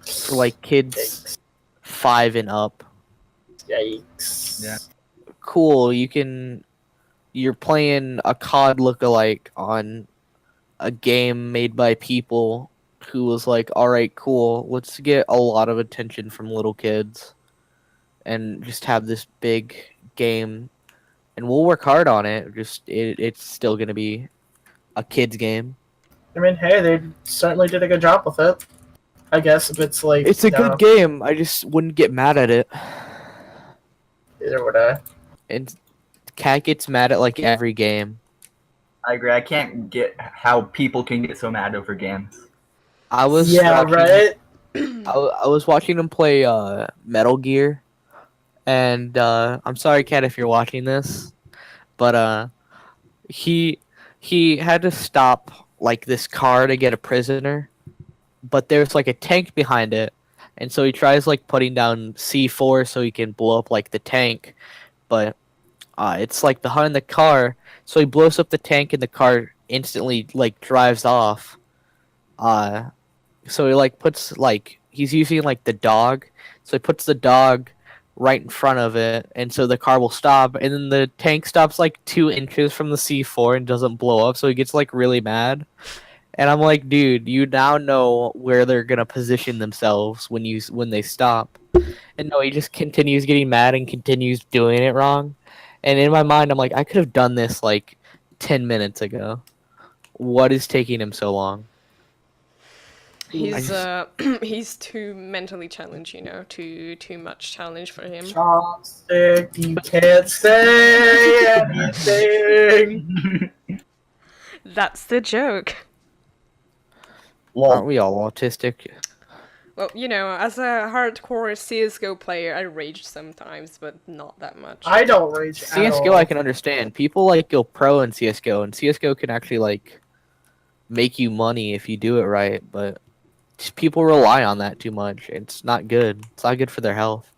for like kids Yikes. 5 and up. Yikes. Yeah. Cool, you're playing a COD lookalike on a game made by people who was like, all right, cool, let's get a lot of attention from little kids and just have this big game, and we'll work hard on it. It's still gonna be a kids game. I mean, hey, they certainly did a good job with it. I guess if it's like It's a you know, good game. I just wouldn't get mad at it. Either would I. And Cat gets mad at like every game. I agree. I can't get how people can get so mad over games. I was Yeah, watching, right. I was watching him play Metal Gear, and I'm sorry, Cat, if you're watching this, but he had to stop like this car to get a prisoner, but there's like a tank behind it, and so he tries like putting down C4 so he can blow up like the tank, but it's like behind the car, so he blows up the tank and the car instantly like drives off. So he like puts like he's using like the dog, so he puts the dog right in front of it, and so the car will stop, and then the tank stops like 2 inches from the C4 and doesn't blow up, so he gets like really mad. And I'm like, dude, you now know where they're gonna position themselves when they stop. And no, he just continues getting mad and continues doing it wrong. And in my mind, I'm like, I could have done this like 10 minutes ago. What is taking him so long? He's just- he's too mentally challenged, you know, too much challenge for him. Chopstick, you can't say anything. That's the joke. Aren't we all autistic? Well, you know, as a hardcore CS:GO player, I rage sometimes, but not that much. I don't rage at CS:GO all. I can understand. People like go pro in CS:GO, and CS:GO can actually like make you money if you do it right, but just people rely on that too much. It's not good. It's not good for their health.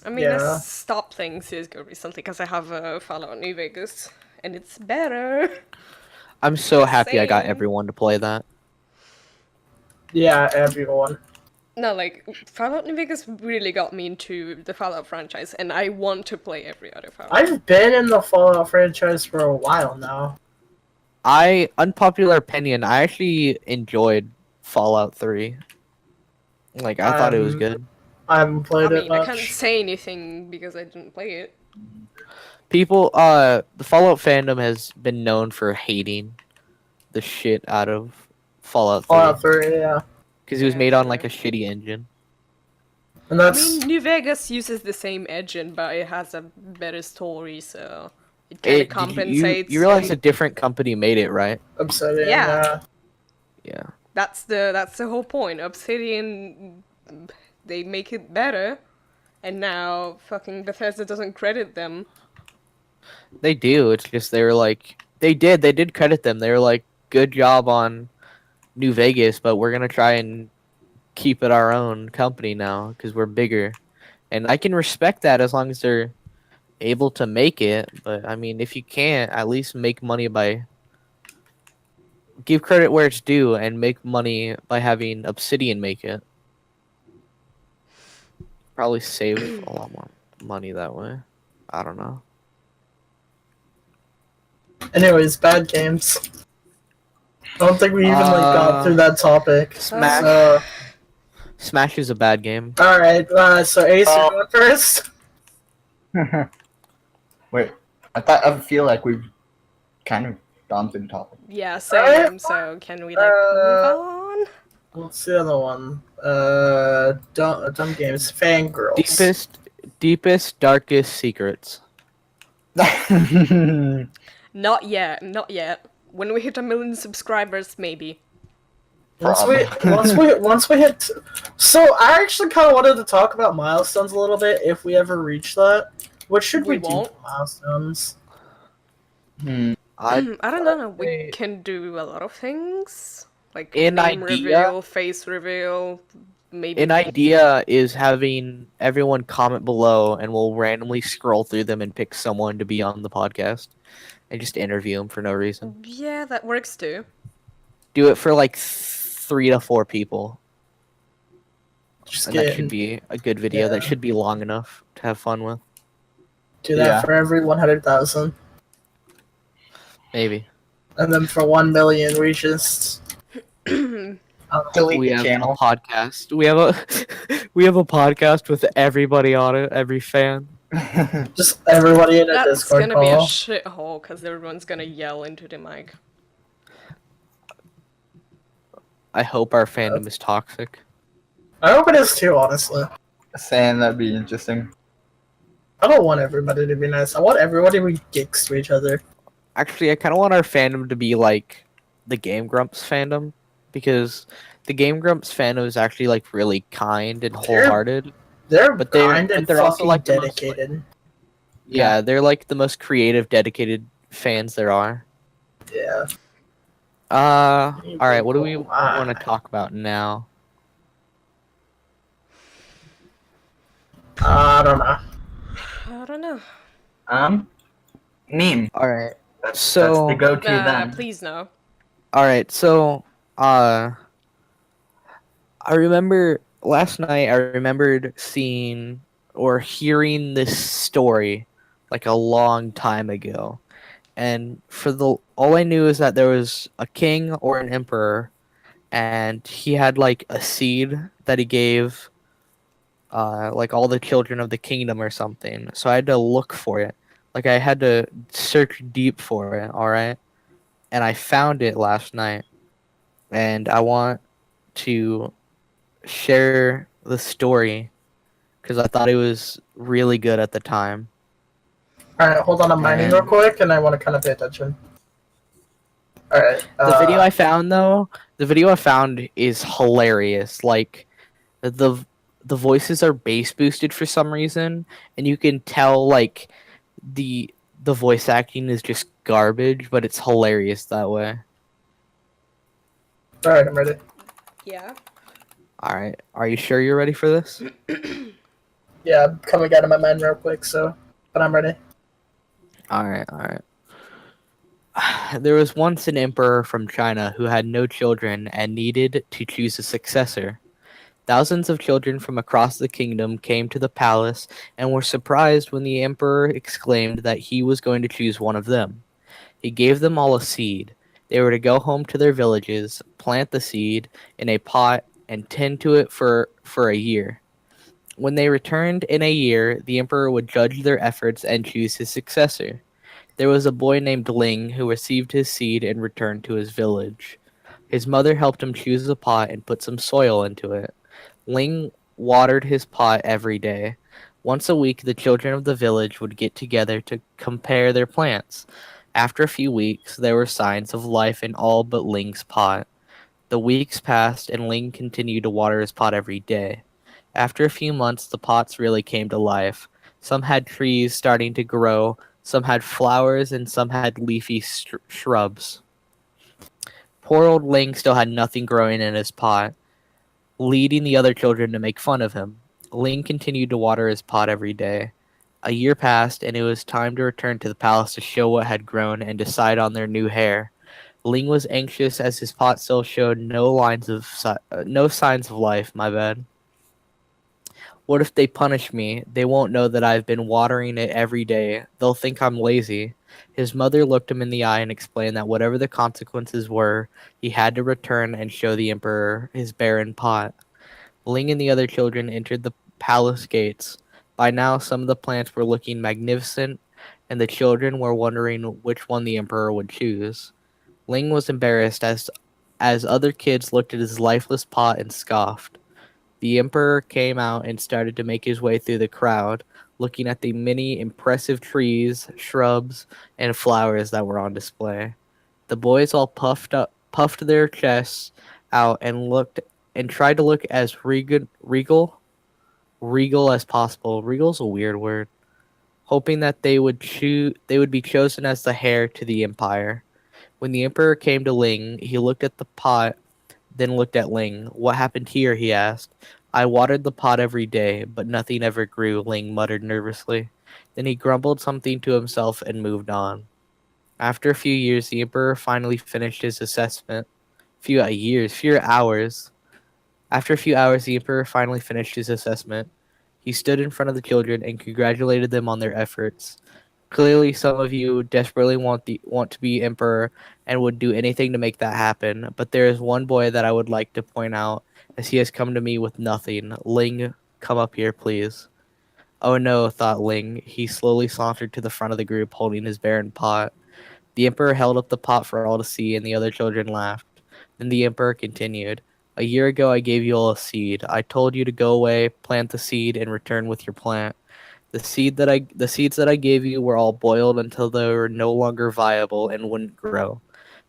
I mean, Yeah. I stopped playing CS:GO recently because I have Fallout New Vegas, and it's better. I'm so happy I got Same. everyone to play that. Yeah, everyone. No, like, Fallout New Vegas really got me into the Fallout franchise, and I want to play every other Fallout. I've been in the Fallout franchise for a while now. Unpopular opinion, I actually enjoyed Fallout 3. Like, I thought it was good. I haven't I played it mean, I much. can't say anything because I didn't play it. People, the Fallout fandom has been known for hating the shit out of Fallout 3. Fallout 3, yeah. Because it was Yeah, made on sure. like a shitty engine. And I that's mean, New Vegas uses the same engine, but it has a better story, so it kind of compensates. You realize a different company made it, right? Obsidian, Yeah. Yeah. That's the whole point. Obsidian, they make it better, and now fucking Bethesda doesn't credit them. They do. It's just they were like they did credit them. They were like, good job on New Vegas, but we're gonna try and keep it our own company now because we're bigger. And I can respect that as long as they're able to make it. But I mean, if you can't, at least make money by give credit where it's due and make money by having Obsidian make it. Probably save a lot more money that way. I don't know. Anyways, bad games. I don't think we even got through that topic. Smash. So, Smash is a bad game. alright, so Ace, you're going first? Wait, I feel like we've kind of gone through the topic. Yeah, same. So can we like move on? What's the other one? Dumb games. Fangirls. Deepest, darkest secrets. Not yet. Not yet. When we hit 1 million subscribers, maybe. Once we hit. So I actually kind of wanted to talk about milestones a little bit if we ever reach that. What should we, We do won't. for milestones? I don't know. We say- can do a lot of things, like An name idea- reveal, face reveal, maybe. An idea is having everyone comment below, and we'll randomly scroll through them and pick someone to be on the podcast, and just interview them for no reason. Yeah, that works too. Do it for like 3 to 4 people. Just And that get should be a good video. That yeah. should be long enough to have fun with. do that Yeah. for every 100,000, Maybe. and then for 1 million, we just delete We the have a channel. podcast. We have a we have a podcast with everybody on it, every fan. Just everybody in a That's Discord gonna be a call. shithole because everyone's gonna yell into the mic. I hope our fandom is toxic. I hope it is too, honestly. Saying that'd be interesting. I don't want everybody to be nice. I want everybody to be dicks to each other. Actually, I kind of want our fandom to be like the Game Grumps fandom, because the Game Grumps fandom is actually like really kind and wholehearted. They're But they're- kind but and they're fucking also, like, the most, like- dedicated. Yeah, they're like the most creative, dedicated fans there are. Yeah. All right, what do we want to talk about now? I don't know. I don't know. Meme. All right. That's So- the go-to then. Please no. All right, so I remember last night I remembered seeing or hearing this story like a long time ago. And for the all I knew is that there was a king or an emperor, and he had like a seed that he gave like all the children of the kingdom or something. So I had to look for it. Like I had to search deep for it, all right? And I found it last night. And I want to share the story because I thought it was really good at the time. Alright, hold on, I'm mining And- real quick, and I want to kind of pay attention. Alright. The video I found though, the video I found is hilarious. Like the voices are bass boosted for some reason, and you can tell like the voice acting is just garbage, but it's hilarious that way. Alright, I'm ready. Yeah. All right, are you sure you're ready for this? Yeah, I'm coming out of my mind real quick, so. But I'm ready. All right, all right. There was once an emperor from China who had no children and needed to choose a successor. Thousands of children from across the kingdom came to the palace and were surprised when the emperor exclaimed that he was going to choose one of them. He gave them all a seed. They were to go home to their villages, plant the seed in a pot, and tend to it for a year. When they returned in a year, the emperor would judge their efforts and choose his successor. There was a boy named Ling who received his seed and returned to his village. His mother helped him choose a pot and put some soil into it. Ling watered his pot every day. Once a week, the children of the village would get together to compare their plants. After a few weeks, there were signs of life in all but Ling's pot. The weeks passed, and Ling continued to water his pot every day. After a few months, the pots really came to life. Some had trees starting to grow, some had flowers, and some had leafy shrubs. Poor old Ling still had nothing growing in his pot, leading the other children to make fun of him. Ling continued to water his pot every day. A year passed, and it was time to return to the palace to show what had grown and decide on their new heir. Ling was anxious as his pot still showed no signs of life. My bad. What if they punish me? They won't know that I've been watering it every day. They'll think I'm lazy. His mother looked him in the eye and explained that whatever the consequences were, he had to return and show the emperor his barren pot. Ling and the other children entered the palace gates. By now, some of the plants were looking magnificent, and the children were wondering which one the emperor would choose. Ling was embarrassed as other kids looked at his lifeless pot and scoffed. The emperor came out and started to make his way through the crowd, looking at the many impressive trees, shrubs, and flowers that were on display. The boys all puffed their chests out and tried to look as regal as possible. Regal's a weird word. Hoping that they would be chosen as the heir to the empire. When the emperor came to Ling, he looked at the pot, then looked at Ling. What happened here? He asked. I watered the pot every day, but nothing ever grew, Ling muttered nervously. Then he grumbled something to himself and moved on. After a few years, the emperor finally finished his assessment. Few hours. After a few hours, the Emperor finally finished his assessment. He stood in front of the children and congratulated them on their efforts. Clearly, some of you desperately want to be Emperor and would do anything to make that happen, but there is one boy that I would like to point out, as he has come to me with nothing. Ling, come up here, please. Oh no, thought Ling. He slowly sauntered to the front of the group, holding his barren pot. The Emperor held up the pot for all to see, and the other children laughed. Then the Emperor continued. A year ago, I gave you all a seed. I told you to go away, plant the seed, and return with your plant. The seeds that I gave you were all boiled until they were no longer viable and wouldn't grow.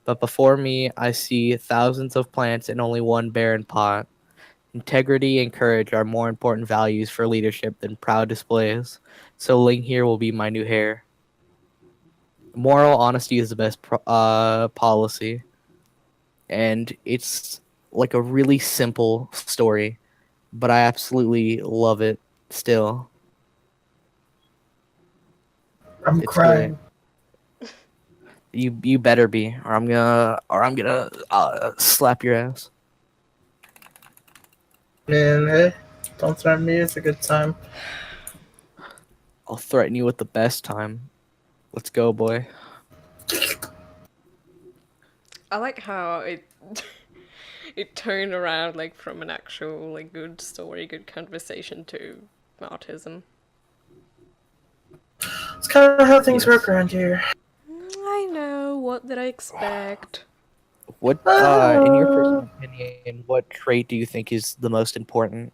But before me, I see thousands of plants and only one barren pot. Integrity and courage are more important values for leadership than proud displays. So Ling here will be my new heir. Moral honesty is the best policy, and it's like a really simple story, but I absolutely love it still. I'm It's crying. You better be, or I'm gonna slap your ass. Man, hey, don't threaten me. It's a good time. I'll threaten you with the best time. Let's go, boy. I like how it it turned around like from an actual like good story, good conversation to autism. It's kind of how things Yes. work around here. I know. What did I expect? What, in your personal opinion, what trait do you think is the most important?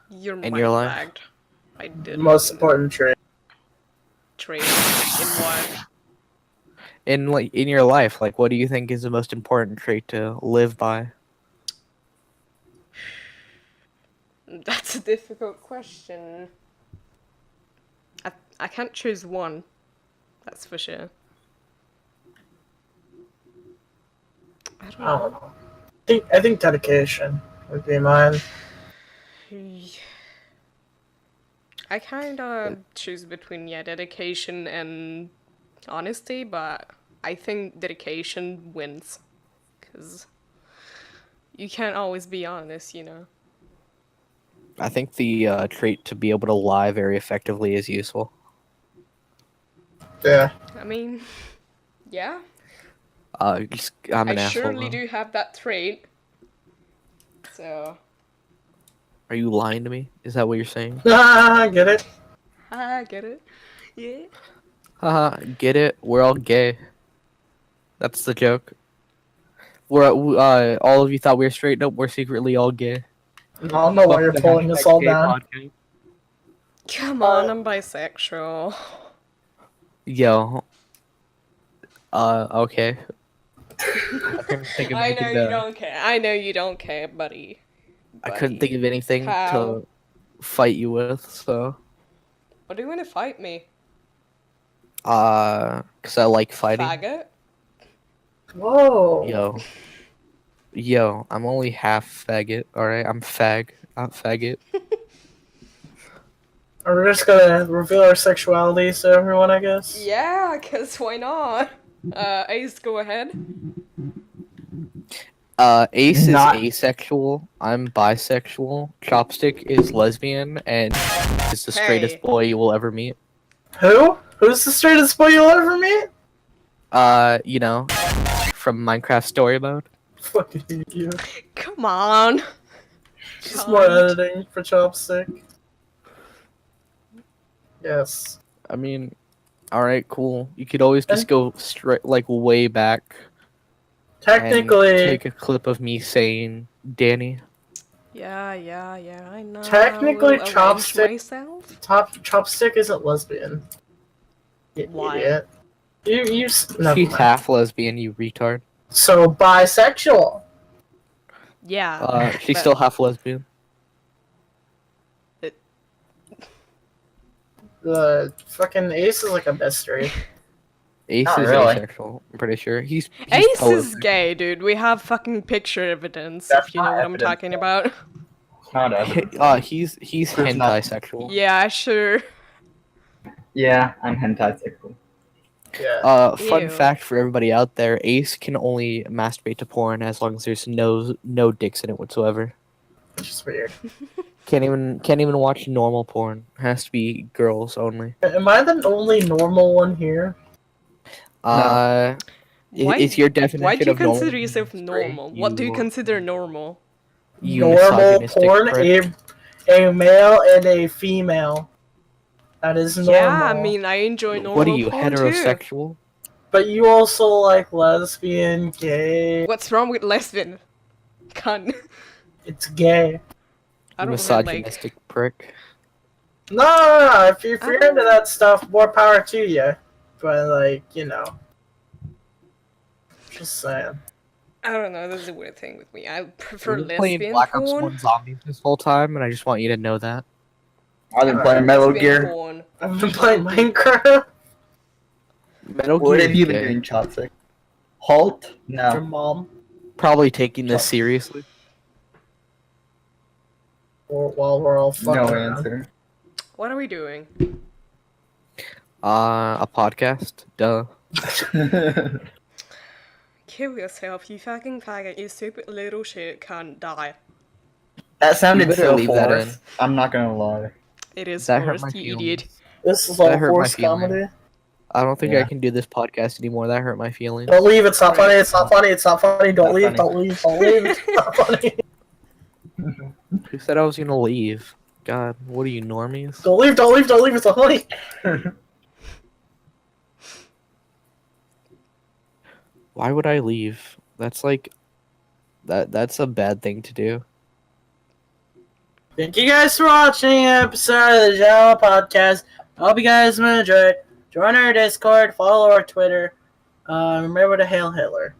You're In your life? mind-lagged. I did Most important trait. trade in what? In your life, like, what do you think is the most important trait to live by? That's a difficult question. I can't choose one. That's for sure. I don't I know. don't know. I think dedication would be mine. I kind of choose between dedication and honesty, but I think dedication wins, cause you can't always be honest, you know. I think the trait to be able to lie very effectively is useful. Yeah. I mean, yeah, I'm an I asshole. surely Though. do have that trait. So Are you lying to me? Is that what you're saying? I get it. I get it. Yeah. Haha, get it? We're all gay. That's the joke. We're all of you thought we were straight. Nope, we're secretly all gay. I don't know why you're Fuck the pulling us hashtag all gay down. podcast. Come on, I'm bisexual. Yo. Okay. I couldn't think of I know anything you to- don't care. I know you don't care, buddy. I couldn't think of anything How? to fight you with, so What do you want to fight me? 'cause I like fighting. Faggot? Whoa. Yo, I'm only half faggot, alright? I'm faggot. We're just gonna reveal our sexuality to everyone, I guess. Yeah, cause why not? Ace, go ahead. Ace Not- is asexual, I'm bisexual, Chopstick is lesbian, and is the straightest Hey. boy you will ever meet. Who? Who's the straightest boy you'll ever meet? You know, from Minecraft Story Mode. Fucking hate you. Come on. Just more editing for Chopstick. Yes. I mean, alright, cool. You could always just go straight, like, way back. And Technically, take a clip of me saying, Danny. Yeah, I know. Technically, I will avenge Chopstick- myself. Chopstick isn't lesbian. You Why? idiot. Never She's mind. half lesbian, you retard. So bisexual. Yeah. She's but- still half lesbian. The fucking Ace is like a mystery. Ace Not is really. asexual, I'm pretty sure. He's Ace totally- is gay, dude. We have fucking picture evidence, That's if you know not what I'm evidence. talking about. It's not evidence. He's There's not- hentai sexual. Yeah, sure. Yeah, I'm hentai sexual. Yeah. Fun Ew. fact for everybody out there: Ace can only masturbate to porn as long as there's no dicks in it whatsoever. which is weird. Can't even watch normal porn. Has to be girls only. Am I the only normal one here? Uh, Why- is your definition Why do you of normal consider yourself straight? normal? What do you consider normal? You Normal misogynistic porn, prick. a male and a female. That is normal. Yeah, I mean, I enjoy normal What are you, porn too. heterosexual? But you also like lesbian, gay. What's wrong with lesbian? Cunt. It's gay. I You don't really like. misogynistic prick. No. If you're I into that stuff, more power to you. But like, just saying. I don't know. This is a weird thing with me. I prefer I've been playing lesbian Black Ops porn. 1 Zombies this whole time, and I just want you to know that. I've been playing Metal Lesbian Gear. porn. I've been playing Minecraft. Metal What Gear have you is been gay. doing, Chopstick? Halt? Your No. mom, Probably taking this seriously. or while we're all fucking No around. answer. What are we doing? A podcast. Duh. Kill yourself, you fucking faggot, you stupid little shit, can't die. That sounded better so leave that forced. I'm not gonna lie. It is That hurt forced, my you feelings. idiot. This is That all hurt my forced feelings. comedy. I don't think I Yeah. can do this podcast anymore. That hurt my feelings. Don't leave. It's not funny. It's not funny. It's not funny. Don't Not leave. funny. Don't leave. Don't leave. It's not funny. Who said I was gonna leave? God, what are you, normies? Don't leave. Don't leave. Don't leave. It's not funny. Why would I leave? That's like, that's a bad thing to do. Thank you guys for watching an episode of the Jello Podcast. I hope you guys enjoyed. Join our Discord. Follow our Twitter. Remember to hail Hitler.